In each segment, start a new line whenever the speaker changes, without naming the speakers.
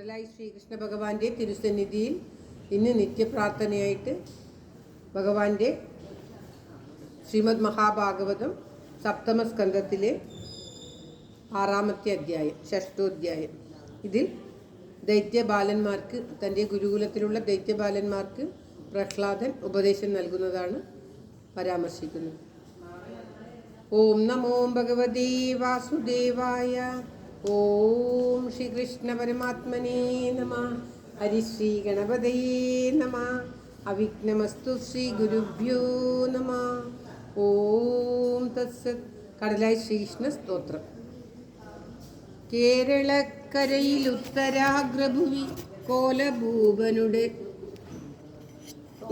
കടലായി ശ്രീകൃഷ്ണ ഭഗവാന്റെ തിരുസന്നിധിയിൽ ഇന്ന് നിത്യപ്രാർത്ഥനയായിട്ട് ഭഗവാന്റെ ശ്രീമദ് മഹാഭാഗവതം സപ്തമസ്കന്ധത്തിലെ 6-ാമത്തെ അധ്യായം, ഷഷ്ഠോധ്യായം. ഇതിൽ ദൈത്യബാലന്മാർക്ക്, തൻ്റെ ഗുരുകുലത്തിലുള്ള ദൈത്യബാലന്മാർക്ക് പ്രഹ്ലാദൻ ഉപദേശം നൽകുന്നതാണ് പരാമർശിക്കുന്നത്. ഓം നമോ ഭഗവതേ വാസുദേവായ. ഓം ശ്രീകൃഷ്ണ പരമാത്മനേ നമഃ. ഹരിശ്രീ ഗണപതയേ നമഃ. അവിഘ്നമസ്തു ശ്രീ ഗുരുഭ്യോ നമഃ. ഓം തത്സത്. കടലായി ശ്രീകൃഷ്ണ സ്തോത്രം. കേരളക്കരയിൽ ഉത്തരാഗ്രഭുവി കോലഭൂപനുടെ.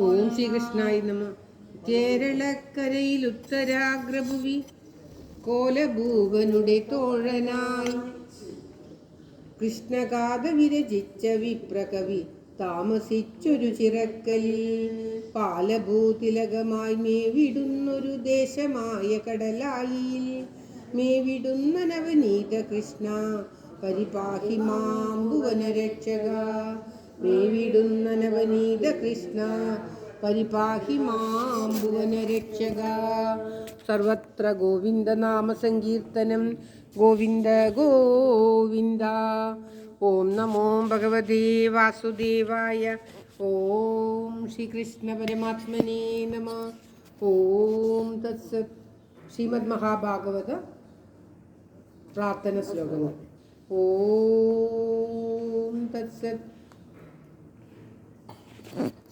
ഓം ശ്രീകൃഷ്ണായ നമഃ. കേരളക്കരയിൽ ഉത്തരാഗ്രഭുവി കോലഭൂപനുടെ തോഴനായി കൃഷ്ണഗാഥ വിരചിച്ച വിപ്രകവി താമസിച്ചൊരു ചിറക്കലിൽ പാലഭൂതിലകമായി മേവിടുന്നൊരു ദേശമായ കടലായിൽ മേവിടുന്ന നവനീത കൃഷ്ണ പരിപാഹി മാം ഭുവനരക്ഷക. മേവിടുന്ന നവനീത കൃഷ്ണ പരിപാഹി മാം ഭുവനരക്ഷക. സർവത്ര ഗോവിന്ദ നാമ സങ്കീർത്തനം. ഗോവിന്ദ ഗോവിന്ദ. ഓം നമോ ഭഗവതേ വാസുദേവായ. ഓം ശ്രീകൃഷ്ണ പരമാത്മനേ നമഃ. ഓം തത്സത്. ശ്രീമദ് മഹാഭാഗവത പ്രാർത്ഥന ശ്ലോകങ്ങൾ. ഓം തത്സത്.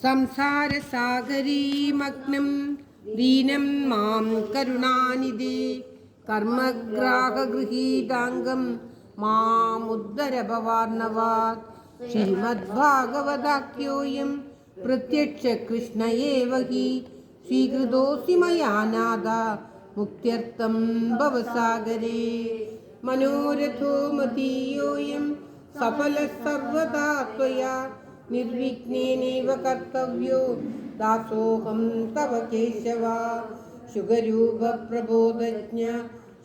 സംസാരസാഗരീമഗ്നം ദീനം മാം കരുണാനിധേ കർമ്മഗ്രാഹഗൃഹീതാംഗം മാമുദ്ധരഭവാർണവാത്. ശ്രീമദ്ഭാഗവതാഖ്യോയം പ്രത്യക്ഷ കൃഷ്ണ ഏവ ഹി സ്വീകൃതോऽസി മയാ നാഥ മുക്ത്യർത്ഥം ഭവസാഗരേ. മനോരഥോ മതീയോയം സഫലഃ സർവദാ ത്വയാ നിർവിഘ്നേനൈവ കർത്തവ്യോ ദാസോഹം തവ കേശവ. ശുഗരൂപ പ്രബോധജ്ഞ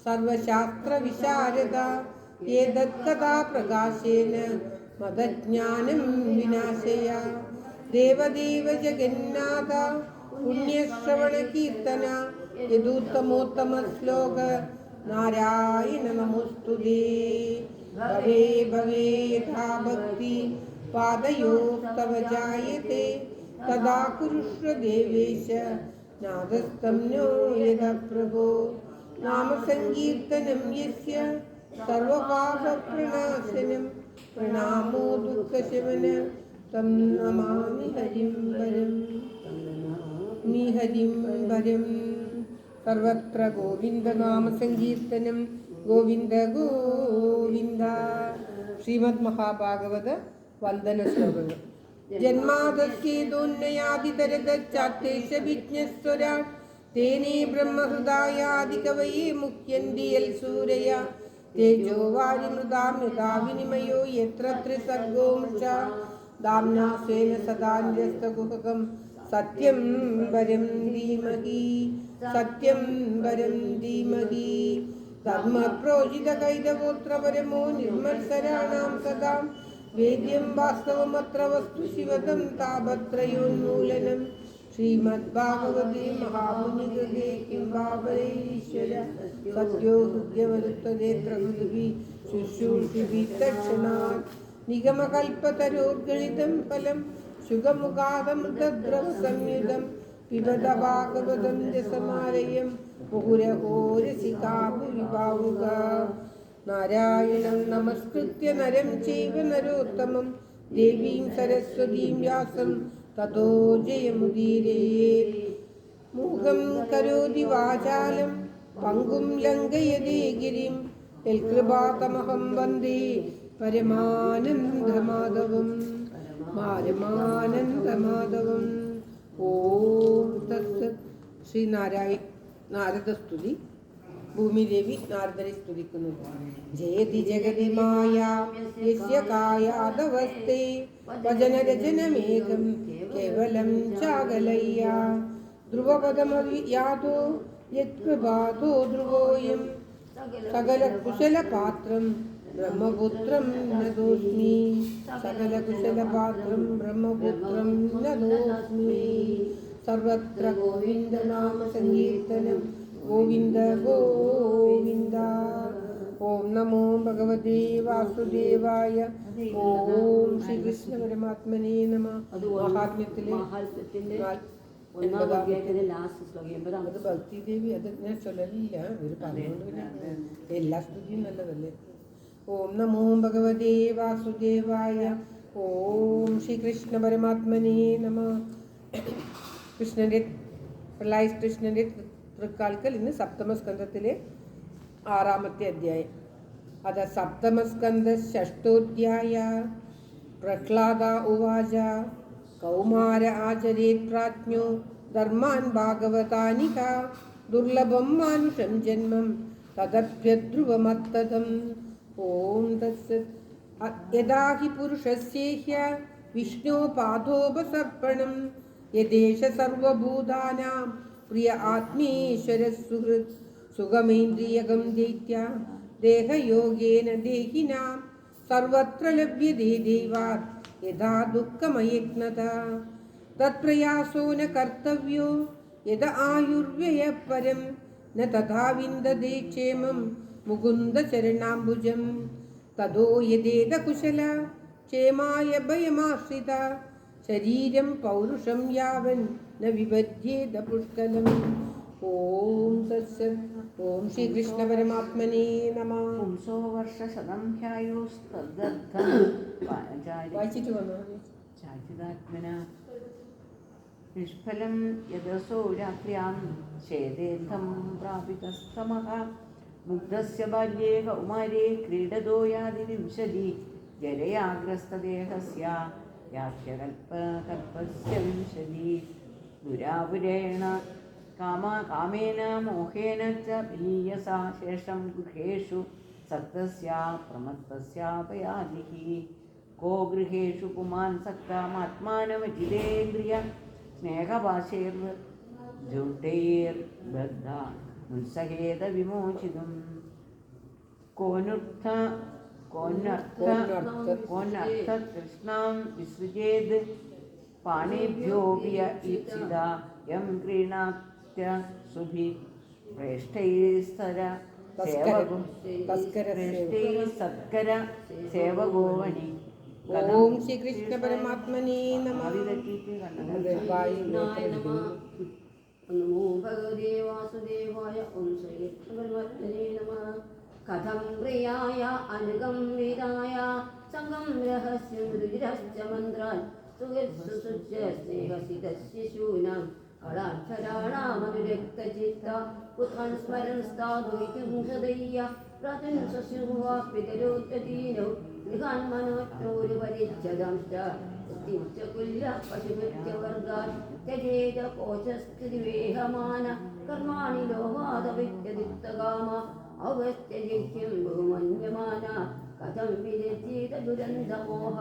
സർവശാസ്ത്ര വിശാരദ ഏതത്കഥാ പ്രകാശേന മദജ്ഞാനം വിനാശയ. ദേവദേവ ജഗന്നാഥ പുണ്യശ്രവണ കീർത്തന യദുത്തമോത്തമ ശ്ലോക നാരായണ നമോസ്തുതേ. ഭവേ ഭവേഥാ ഭക്തി പാദയോസ്തവ ജായത്തെ തദാ കുരുഷ്വ ദേവേശ നാദസ്തം നോ യദ പ്രഭോ. നാമസങ്കീർത്തനം യസ്യ സർവപാപപ്രണാശനം പ്രണാമോ ദുഃഖശമന തം നമാമി ഹരിം വരം. ഹരിം വരം. സർവത്ര ഗോവിന്ദ നാമസങ്കീർത്തനം. ഗോവിന്ദ ഗോവിന്ദ. ശ്രീമദ് മഹാഭാഗവത വന്ദന ശ്ലോകങ്ങൾ. ജന്മാദസ്യേതോന്നയാദിതരതച്ചാത്തേശവിജ്ഞസ്വരാട് തേനേ ബ്രഹ്മഹൃദായാദികവയേ മുഹ്യന്തി യൽ സൂരയ. തേജോ വാരിമൃതാം യഥാ വിനിമയോ യത്ര ത്രിസർഗോ മൃഷാ ദാംനാ സ്വേന സദാ നിരസ്തകുഹകം. സത്യം വരം ധീമഹി. സത്യം വരം ധീമഹി. ധർമ്മപ്രോജിത കൈതഗോത്ര പരമോ നിർമ്മത്സരാണാം സദാ വേദ്യം വാസ്തവമത്ര വസ്തു ശിവതം താപത്രയോന്മൂലനം. ശ്രീമദ്ഭാഗവതേ മഹാമുനികൃതേ കിം വാപരൈശ്വര സത്യോ ഹൃദ്യവരുത്തദേത്ര ഹൃദ്ഭി ശുശ്രൂഷിഭി തക്ഷണാത്. നിഗമകൽപ്പതരോർഗളിതം ഫലം ശുഗമുഖാദമൃതദ്രവ സംയുതം പിബത ഭാഗവതം രസമാലയം മുഹുരഹോ രസികാ ഭുവി ഭാവുകാ. നാരായണം നമസ്കൃത്യ നരം ചൈവ നരോത്തമം ദേവീം സരസ്വതീം വ്യാസം തതോ ജയമുദീരയേത്. മൂകം കരോതി വാചാലം പങ്കും ലംഘയതേ ഗിരിം യൽകൃപാതമഹം വന്ദേ പരമാനന്ദമാധവം. പരമാനന്ദമാധവം. ഓം തത്സത്. ശ്രീ നാരദസ്തുതി. ഭൂമിദേവി നാരദരെ സ്തുതിക്കുന്നു. ജയതി ജഗതി മായാ യസ്യ കായാദവസ്തേ വചനരചനമേകം കേവലം ചാകലയ്യ. ധ്രുവപദമയാതോ യത്കൃപാതോ ധ്രുവോയം സകല കുശലപാത്രം ബ്രഹ്മപുത്രം നതോസ്മി. सकलकुशलपात्रं ब्रह्मपुत्रं नतोऽस्मि सर्वत्र गोविन्दनामसङ्कीर्तनं गोविन्द गोविन्द। ओम नमो भगवते वासुदेवाय। ओम ശ്രീകൃഷ്ണ പരമാത്മനേ നമഃ. മഹാത്മ്യത്തിലെ അത് ഭക്തി ദേവി, അത് ഞാൻ ചൊല്ലലില്ല, ഇവർ പറഞ്ഞുകൊണ്ട് പിന്നെ എല്ലാ സ്തുതിയും നല്ലതല്ലേ. ഓം നമോ ഭഗവതേ വാസുദേവായ. ഓം ശ്രീകൃഷ്ണ പരമാത്മനേ നമഃ. കൃഷ്ണന്റെ പ്രളയ കൃഷ്ണന്റെ തൃക്കാൽക്കൽ ഇന്ന് സപ്തമസ്കന്ധത്തിലെ 6ാമത്തെ അധ്യായം. അത സപ്തമസ്കന്ധ ഷഷ്ടോധ്യായ. പ്രഹ്ലാദ ഉവാച കൗമാര ആചരേത് പ്രാജ്ഞോ ധർമാൻ ഭാഗവതാനിക ദുർലഭം മാനുഷം ജന്മം തദഭ്യധ്രുവമത്തതം. ഓം തത്സത്. യദാ ഹി പുരുഷസ്യേഹ്യ വിഷ്ണോപാദോപസർപ്പണം യദേശ സർവഭൂതാനാം പ്രിയ ആത്മേശ്വര സുഹൃത് സുഖമേന്ദ്രിയകം ദൈത്യ ദേഹയോഗേന ദേഹിനാം സർവത്ര ലഭ്യതേ ദൈവാത് യഥാ ദുഃഖമയജ്ഞത തത്പ്രയാസോ ന കർത്തവ്യോ യദ ആയുർവ്യയ പരം ന തഥാ വിന്ദതേ ക്ഷേമം മുകുന്ദ ചരണാംബുജം തതോ യദേത കുശല ക്ഷേമായ ഭയമാശ്രിത ശരീരം പൗരുഷം യാവൻ ന വിഭജ്യേത പുഷ്കലം. ഓം തത്സത്. ഓം ശ്രീകൃഷ്ണ പരമാത്മനേ നമഃ.
പുംസോ വർഷശതം ഹ്യായുസ്തദ്ദർഘം
വായിച്ചിട്ട് വന്നോ.
ചാരിതാത്മന നിഷ്ഫലം യദസോ രാത്ര്യാം ചേദേന്ധം പ്രാപിതസ്തമഃ മുഗ്ധസ്യ ബാല്യേ കൗമാരേ ക്രീഡതോ യാതി വിംശതി ജലയാഗ്രസ്തദേഹസ്യ യാഹ്യകൽപകൽപസ്യ വിംശതി ദുരാപുരേണ കാമേന മോഹേന ച വിലീയസാ ശേഷം ഗൃഹേഷു സക്തസ്യാ പ്രമത്തസ്യാപയാദിഃ കോ ഗൃഹേഷു പുമാൻ സക്താമാത്മാനമജിതേന്ദ്രിയ സ്നേഹപാശൈർജുട്ടൈർബദ്ധ ഉത്സഹേത വിമോചിതും കോനർത്ഥ കൃഷ്ണാം വിസൃജേത് പാണിഭ്യോപിയ ഈപ്സിത യം ക്രീണാത്യ സുഭി ശ്രേഷ്ഠൈസ്തര സത്കര സേവഗോവണി.
ഓം ശ്രീകൃഷ്ണ പരമാത്മനേ നമഃ.
നമോ ഭഗവതേ വാസുദേവായ. ഓം ശ്രീകൃഷ്ണ പരമാത്മനേ നമഃ. കഥം പ്രിയായ അനുഗംവിതായ സംഗം രഹസ്യം രുചിരശ്ച മന്ത്രാൻ സ്നേഹസിതശിശൂനാം കളാക്ഷരാണാമനുരക്തചിത്ത പുത്രൻ സ്മരൻസ്താദ്വൈതും ഹൃദയ്യ പ്രാതുൻ ശശുവാപിതരോത്തദീനോ ഗൃഹാൻ മനോജ്ഞോരുപരിച്ഛദംശ്ച കുല്യ പശുമിത്യവർഗാൻ ത്യജേത കോശസ്ഥിതിവേഹമാന കർമാണി ലോഹാദവിത്യദിത്തകാമ അവസ്ഥ്യജിഹ്യം ബഹുമന്യമാന കഥം വിരചീത ദുരന്തമോഹ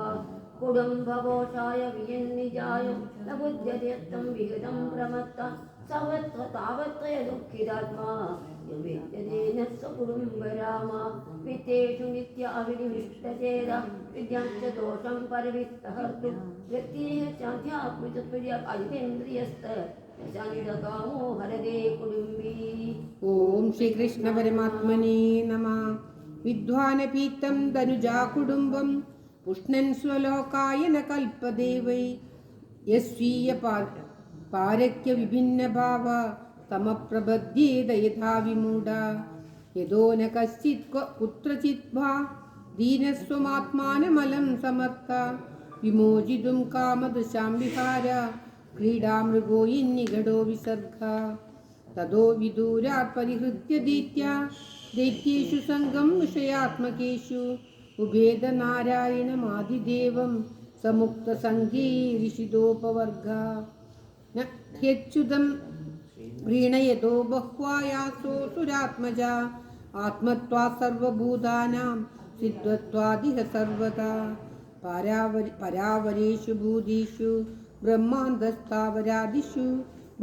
കുടുംബഘോഷായ വിയന്നിജായ ന ബുദ്ധ്യത്യക്തം വിഹിതം പ്രമത്ത സവത്ര താവത്രയ ദുഃഖിതാത്മാ യവേദ്യതേന സ്വകുടുംബരാമ വിത്തേഷു നിത്യ അവിനിവിഷ്ടചേത വിദ്യാം ച ദോഷം പരവിത്തഹർത്തു വ്യക്തിഃ ശാന്ത്യാത്മചതുര്യ അജിതേന്ദ്രിയസ്ത ശാന്തികാമോ ഹരതേ കുടുംബീ.
ഓം ശ്രീകൃഷ്ണ പരമാത്മനേ നമഃ. വിദ്വാനപീത്തം ധനുജാ കുടുംബം പുഷ്ണൻ സ്വലോകായ ന കൽപ്പതേ വൈ യസ്വീയ പാരക്യ വിഭിന്ന ഭാവ സമപ്രബധ്യേത യഥാ വിമൂഢ യതോ ന കശ്ചിത് കുത്രചിത് ഭാ ദീനസ്വമാത്മാനമലം സമർത്ഥ വിമോചിതും കാമദശാം വിഹാര ക്രീഡാമൃഗോ ഇന്നിഗഡോ വിസർഗ തതോ വിദൂരാത് പരിഹൃത്യ ദൈത്യേഷു സംഗം വിഷയാത്മകേഷു ഉഭേദ നാരായണമാദിദേവം സമുക്ത സംഘേ ഋഷിദോപവർഗ ഹ്യച്യുതം പ്രീണയതോ ബഹ്വായാസോ സുരാത്മജ ആത്മത്വാ സർവഭൂതാനാം സിദ്ധ്വത്വാദിഹ സർവദാ പരാവരേഷു ഭൂതേഷു ബ്രഹ്മാന്തസ്ഥാവരാദിഷു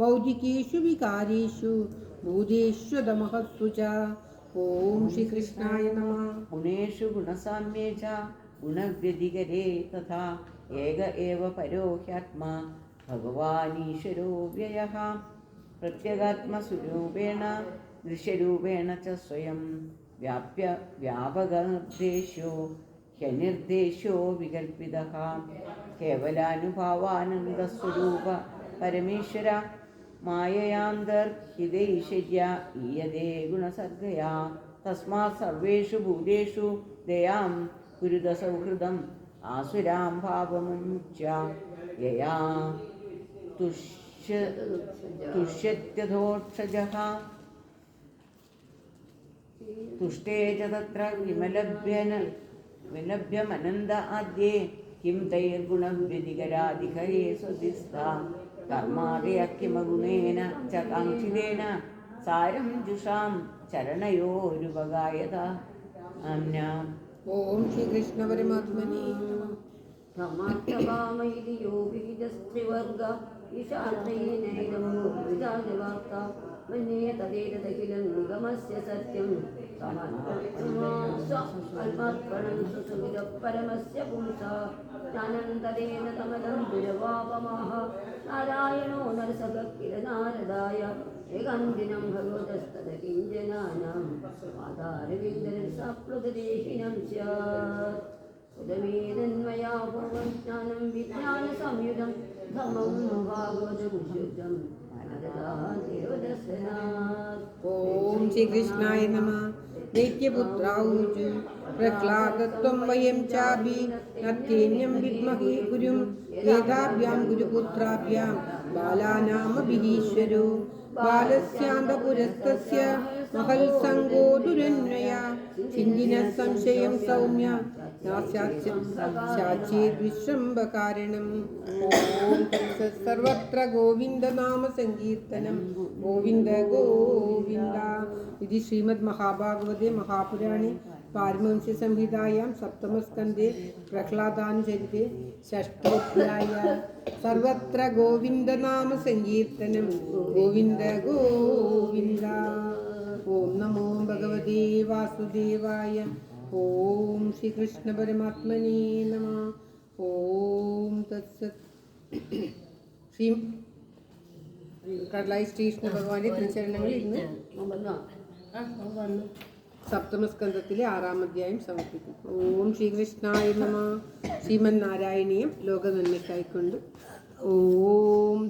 ഭൗതികേഷു വികാരേഷു ഭൂതേഷ്വതമഹസ്സു ച. ഓം ശ്രീകൃഷ്ണായ നമഃ.
ഗുണേഷു ഗുണസാമ്യേ ച ഗുണവ്യതികരേ തഥാ ഏക ഏവ പരോ ഹ്യാത്മാ ഭഗവാനീശ്വരോ വ്യയഃ പ്രത്യഗാത്മസ്വരൂപേണ ദൃശ്യരൂപേണ ച സ്വയം വ്യാപകനിർദ്ദേശോ ഹ്യനിർദ്ദേശോ വികൽപ്പിതഃ കേവലാനുഭാവാനന്ദസ്വരൂപ പരമേശ്വര മായയാന്തർഹിതൈശ്വര്യ ഈയതേ ഗുണസർഗയാ തസ്മാത് സർവേഷു ഭൂതേഷു ദയാം കുരുത സൗഹൃദം ആസുരാം ഭാവമുച്യ യയാ തുഷ്യത്യധോക്ഷജഃ തുഷ്ടേ ച തത്ര വിലഭ്യമനന്ത ആദ്യേ കിം തൈർഗുണവ്യതികരാധികരേ സ്വദിസ്ഥാ കർമാദയക്കിമഗുണേന ച കാംക്ഷിതേന സാരം ജുഷാം ചരണയോരുപഗായത ആമ്നാം.
ഓം ശ്രീകൃഷ്ണ പരമാത്മനേ നമഃ.
ധർമാർത്ഥകാമൈതി യോ വിഹിതസ്ത്രിവർഗ ഈശാത്രയേനൈതം വിദാജവാർത്ത മന്യേ തദേതദഖിലം നിഗമസ്യ സത്യം അൽമർപ്പണം സുസുവിധ പരമസ്യ പുംസാ ജ്ഞാനന്തരേണ തമലം ദുരവാപമാഹ നാരായണോ നരസഖ കില നാരദായ ഏകാന്തിനം ഭഗവതസ്തദ കിഞ്ചനാനാം ആധാരവിന്ദനം സപ്ലുതദേഹിനം സ്യാത് ഉദമേതന്മയാ പൂർവം ജ്ഞാനം വിജ്ഞാന സംയുതം ധമ്മം ഭാഗവതം ശുദ്ധം
ഓം ശ്രീകൃഷ്ണായ നമഃ. ദൈത്യപുത്രാഊചു പ്രഹ്ലാദത്വം വയം ചാപി നത്യേന്യം വിദ്മഹേ ഗുരും ഏതാഭ്യാം ഗുരുപുത്രാഭ്യാം ബാലാനാമഭിഹീശ്വരോ ബാലസ്യാന്തപുരസ്തസ്യ മഹൽ സംഗോ ദുരന്വയാ ചിന്തിന സംശയം സൗമ്യ വിശ്രംഭകാരണം. ഓം തത്സത്. സർവത്ര ഗോവിന്ദനാമ സങ്കീർത്തനം. ഗോവിന്ദ ഗോവിന്ദ. ഇത് ശ്രീമദ് മഹാഭാഗവതേ മഹാപുരാണേ പാരമഹംസ്യ സംഹിതായാം സപ്തമസ്കന്ധേ പ്രഹ്ലാദാനുചരിതേ ഷഷ്ഠോധ്യായ. സർവത്ര ഗോവിന്ദനാമ സങ്കീർത്തനം. ഗോവിന്ദ ഗോവിന്ദ. ഓം നമോ ഭഗവതേ വാസുദേവായ. ഓം ശ്രീകൃഷ്ണ പരമാത്മനേ നമഃ. ഓം തത്സത്. ശ്രീ കടലായി ശ്രീകൃഷ്ണ ഭഗവാന്റെ തിരുചരണങ്ങളിൽ ഇന്ന് സപ്തമസ്കന്ധത്തിലെ 6-ാം അധ്യായം സമർപ്പിക്കും. ഓം ശ്രീകൃഷ്ണായ നമഃ. ശ്രീമൻ നാരായണീയം ലോക നന്മയ്ക്കായിക്കൊണ്ട്. ഓം